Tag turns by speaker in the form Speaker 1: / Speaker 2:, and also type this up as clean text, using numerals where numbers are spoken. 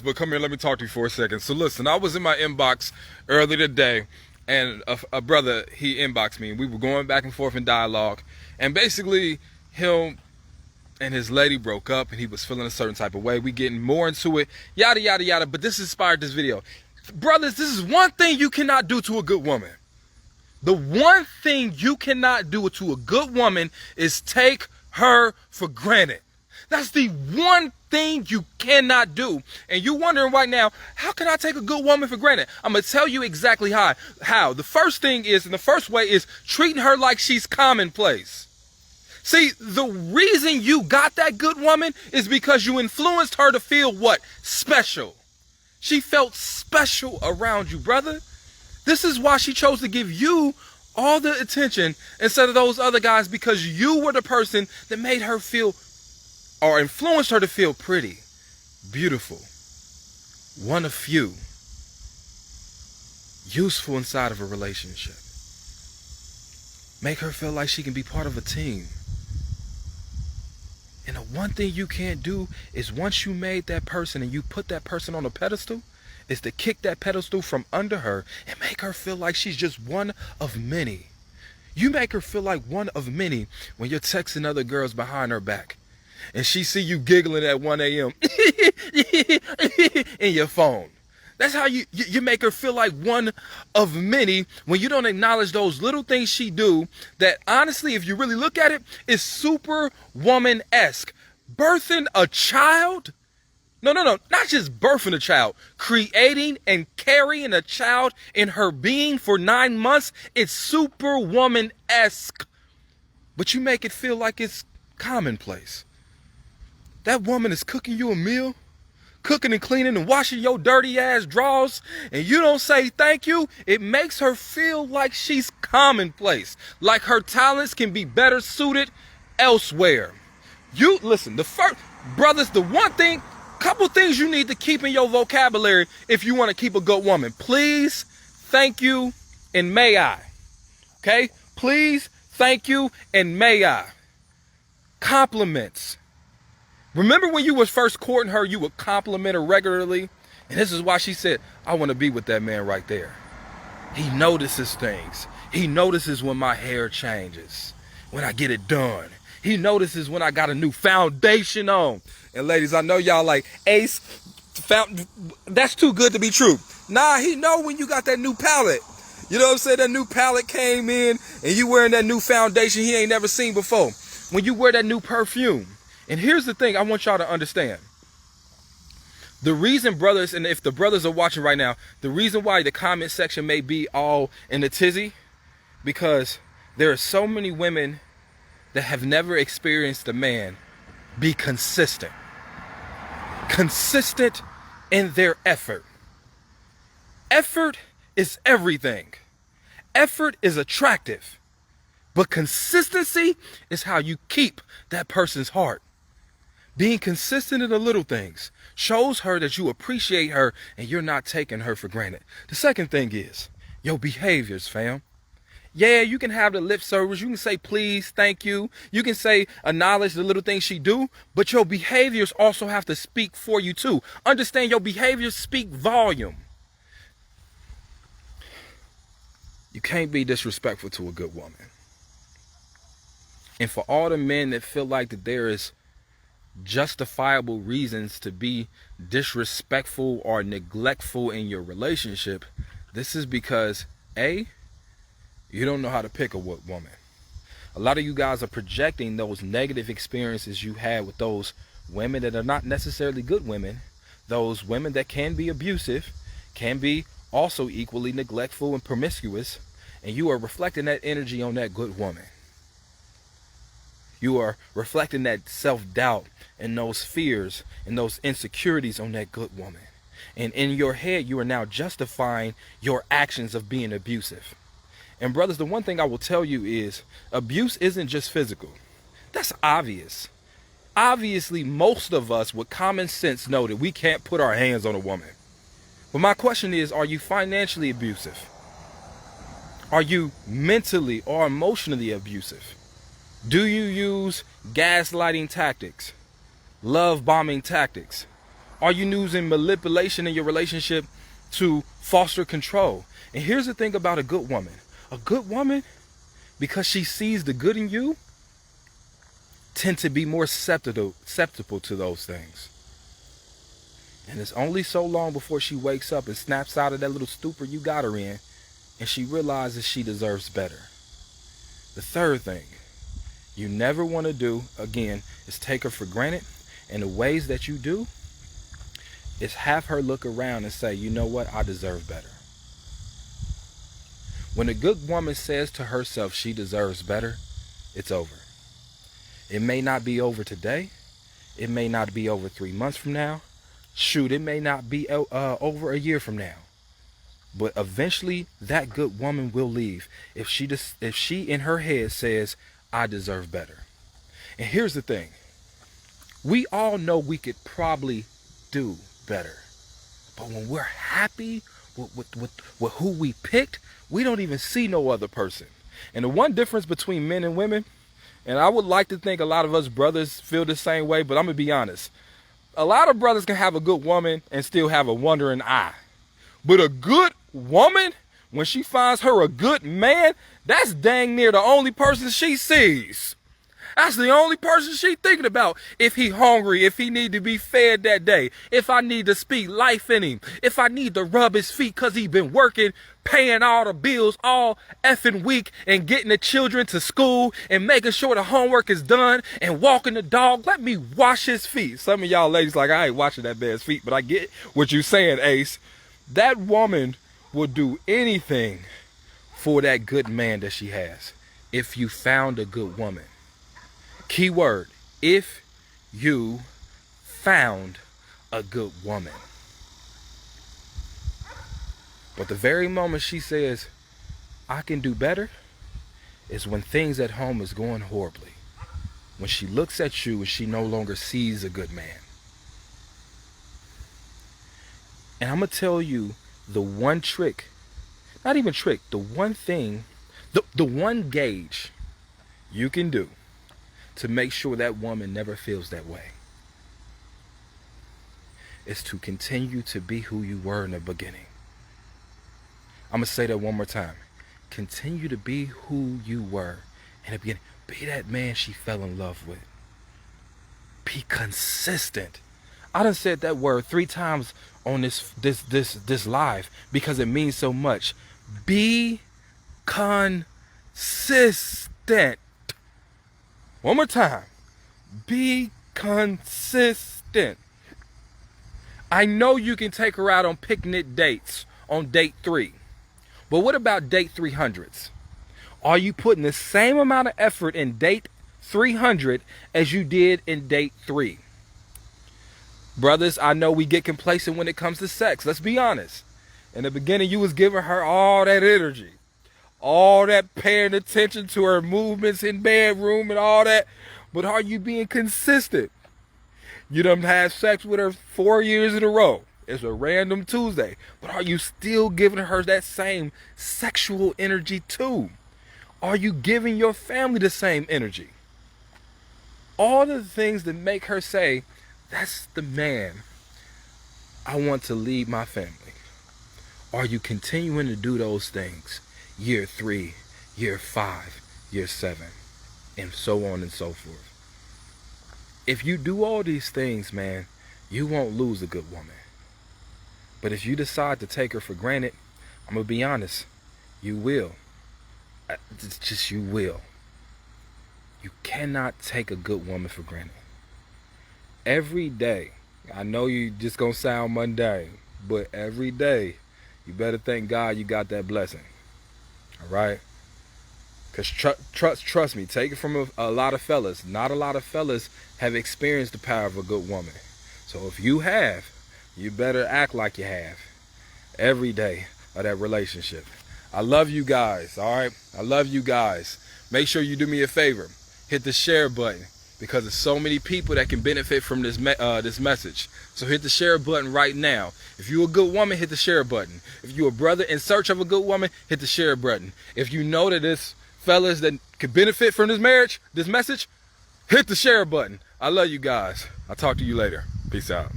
Speaker 1: But come here, let me talk to you for a second. So listen, I was in my inbox earlier today, and a brother, he inboxed me, and we were going back and forth in dialogue. And basically, him and his lady broke up, and he was feeling a certain type of way. We getting more into it, yada, yada, yada. But this inspired this video. Brothers, this is one thing you cannot do to a good woman. The one thing you cannot do to a good woman is take her for granted. That's the one thing you cannot do. And you're wondering right now, how can I take a good woman for granted? I'm going to tell you exactly how. The first thing is, and the first way is treating her like she's commonplace. See, the reason you got that good woman is because you influenced her to feel what? Special. She felt special around you, brother. This is why she chose to give you all the attention instead of those other guys, because you were the person that made her feel or influenced her to feel pretty, beautiful, one of few, useful inside of a relationship. Make her feel like she can be part of a team. And the one thing you can't do is, once you made that person and you put that person on a pedestal, is to kick that pedestal from under her and make her feel like she's just one of many. You make her feel like one of many when you're texting other girls behind her back and she see you giggling at 1 a.m. in your phone. That's how you make her feel like one of many when you don't acknowledge those little things she do that, honestly, if you really look at it, is superwoman-esque. Birthing a child? No, not just birthing a child. Creating and carrying a child in her being for 9 months, it's superwoman-esque. But you make it feel like it's commonplace. That woman is cooking you a meal, cooking and cleaning and washing your dirty ass drawers, and you don't say thank you. It makes her feel like she's commonplace, like her talents can be better suited elsewhere. You listen, brothers, the one thing, couple things you need to keep in your vocabulary if you want to keep a good woman. Please, thank you, and may I. Okay? Please, thank you, and may I. Compliments. Remember when you was first courting her, you would compliment her regularly? And this is why she said, I want to be with that man right there. He notices things. He notices when my hair changes, when I get it done. He notices when I got a new foundation on. And ladies, I know y'all like, Ace, that's too good to be true. Nah, he know when you got that new palette. You know what I'm saying? That new palette came in and you wearing that new foundation he ain't never seen before. When you wear that new perfume. And here's the thing I want y'all to understand. The reason, brothers, and if the brothers are watching right now, the reason why the comment section may be all in a tizzy, because there are so many women that have never experienced a man be consistent. Consistent in their effort. Effort is everything. Effort is attractive. But consistency is how you keep that person's heart. Being consistent in the little things shows her that you appreciate her and you're not taking her for granted. The second thing is your behaviors, fam. Yeah, you can have the lip service. You can say please, thank you. You can say acknowledge the little things she do, but your behaviors also have to speak for you too. Understand, your behaviors speak volume. You can't be disrespectful to a good woman. And for all the men that feel like that there is justifiable reasons to be disrespectful or neglectful in your relationship, this is because A, you don't know how to pick a woman. A lot of you guys are projecting those negative experiences you had with those women that are not necessarily good women, those women that can be abusive, can be also equally neglectful and promiscuous, and you are reflecting that energy on that good woman. You are reflecting that self-doubt and those fears and those insecurities on that good woman. And in your head, you are now justifying your actions of being abusive. And brothers, the one thing I will tell you is abuse isn't just physical. That's obvious. Obviously, most of us with common sense know that we can't put our hands on a woman. But my question is, are you financially abusive? Are you mentally or emotionally abusive? Do you use gaslighting tactics, love bombing tactics, Are you using manipulation in your relationship to foster control? And here's the thing about a good woman. A good woman, because she sees the good in you, tend to be more susceptible to those things. And it's only so long before she wakes up and snaps out of that little stupor you got her in, and she realizes she deserves better. The third thing you never want to do, again, is take her for granted. And the ways that you do is have her look around and say, you know what, I deserve better. When a good woman says to herself she deserves better, it's over. It may not be over today. It may not be over 3 months from now. Shoot, it may not be over a year from now. But eventually, that good woman will leave if she in her head says, I deserve better. And here's the thing. We all know we could probably do better. But when we're happy with who we picked, we don't even see no other person. And the one difference between men and women, and I would like to think a lot of us brothers feel the same way, but I'm going to be honest. A lot of brothers can have a good woman and still have a wandering eye. But a good woman, when she finds her a good man, that's dang near the only person she sees. That's the only person she thinking about. If he hungry, if he need to be fed that day, if I need to speak life in him, if I need to rub his feet because he been working, paying all the bills all effing week and getting the children to school and making sure the homework is done and walking the dog, let me wash his feet. Some of y'all ladies like, I ain't washing that man's feet, but I get what you saying, Ace. That woman will do anything for that good man that she has if you found a good woman. Key word, if you found a good woman. But the very moment she says, I can do better, is when things at home is going horribly. When she looks at you and she no longer sees a good man. And I'm going to tell you the one trick, not even trick, the one thing, the one gauge you can do to make sure that woman never feels that way is to continue to be who you were in the beginning. I'm going to say that one more time. Continue to be who you were in the beginning. Be that man she fell in love with. Be consistent. I done said that word 3 times on this live because it means so much. Be consistent. One more time. Be consistent. I know you can take her out on picnic dates on date 3. But what about date 300s? Are you putting the same amount of effort in date 300 as you did in date 3? Brothers, I know we get complacent when it comes to sex. Let's be honest. In the beginning, you was giving her all that energy. All that paying attention to her movements in bedroom and all that. But are you being consistent? You done had sex with her 4 years in a row. It's a random Tuesday. But are you still giving her that same sexual energy too? Are you giving your family the same energy? All the things that make her say, that's the man I want to lead my family. Are you continuing to do those things? Year 3, year 5, year 7, and so on and so forth. If you do all these things, man, you won't lose a good woman. But if you decide to take her for granted, I'm going to be honest, you will. It's just you will. You cannot take a good woman for granted. Every day, I know you just going to sound mundane, but every day, you better thank God you got that blessing. All right? Because trust me, take it from a lot of fellas. Not a lot of fellas have experienced the power of a good woman. So if you have, you better act like you have every day of that relationship. I love you guys, all right? I love you guys. Make sure you do me a favor. Hit the share button because there's so many people that can benefit from this message. So hit the share button right now. If you're a good woman, hit the share button. If you're a brother in search of a good woman, hit the share button. If you know that there's fellas that could benefit from this marriage, this message, hit the share button. I love you guys. I'll talk to you later. Peace out.